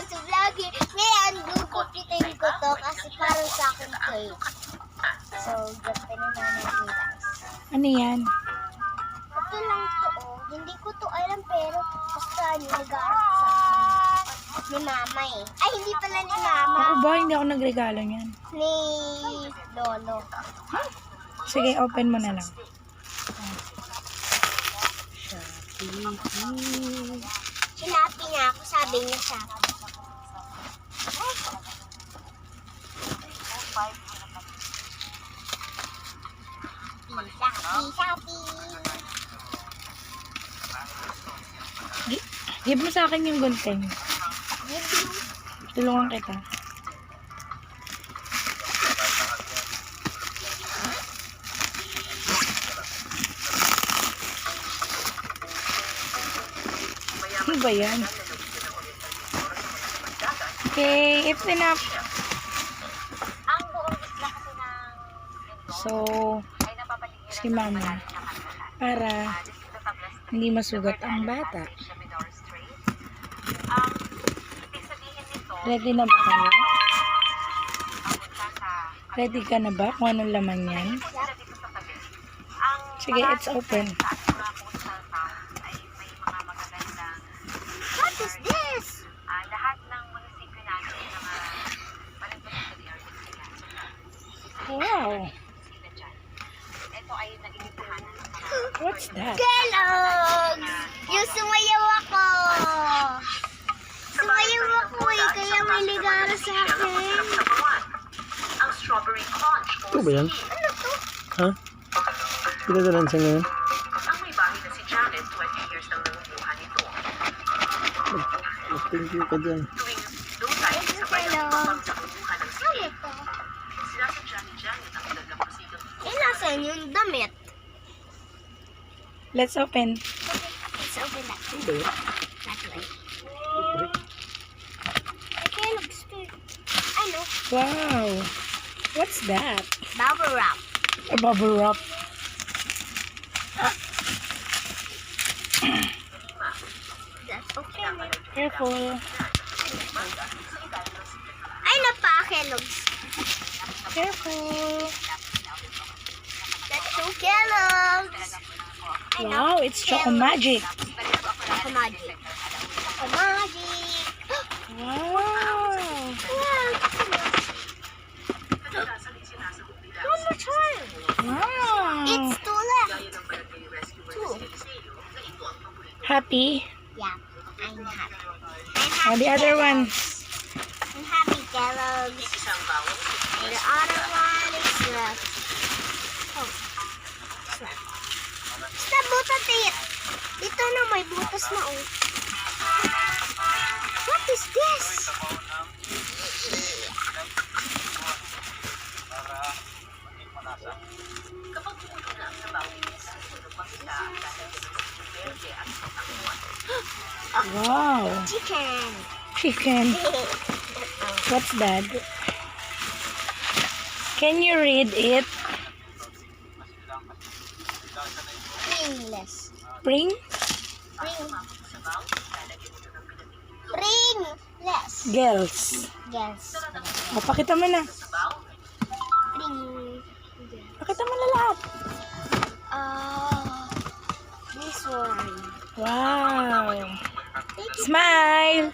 naman sa vlog eh. Ngayon, gugupitin ko to kasi parang sa akin cake. So, gupitin na natin guys. Ano yan? Ito lang to oh. Hindi ko to alam pero basta nag-aaral sa akin. Ni mama eh. Ay, hindi pala ni mama. Ako ba? Hindi ako nagregalo niyan. Ni lolo. Sige, open mo na lang. Sinabi niya ako, sabi niya sa akin. Give mo sa akin yung gunting. Tulungan kita. Ano ba yan? Okay, it's enough. So, si mama, para hindi masugat ang bata. Ready na ba kayo? Ready ka na ba kung anong laman yan? Sige, it's open. What is this? Wow! What's that? Kellogg's! Yung sumayaw ako! Sumayaw ako eh, kaya may ligara sa akin. Ang strawberry crunch o Ito ba yan? Ano to? Ha? Pinadalan siya ngayon? ang may bahay na si Janet, 20 years nang nangunguha nito. Thank you ka dyan. Tuwing doon tayo sa bayan ng pagsakuha ng Ano steak, to? sinasadya ni Janet ang naglampasigang Eh, nasan yung damit? Let's open. Let's open that. Ano ba yan? That way. Kellogg's to. Ano? Wow! What's that? Bubble wrap. A bubble wrap. That's okay. Careful. Ay, napa, Kellogg's. Careful. That's so Kellogg's. Ay, Wow, it's Choco Magic. Choco Magic. Choco Magic. Wow. One more time. Wow. It's two left. Two. Happy? Yeah, I'm happy. Oh, the other one. I'm happy, Kellogg's. And the other one is left. Oh, it's left. Basta butas it. Dito na may butas na oh. What is this? Wow. Chicken. Chicken. What's that? Can you read it? Ringless. Spring? Ringless. Girls. Yes. O, pakita mo na. Ring. Pakita mo na lahat. This one. Wow. Smile.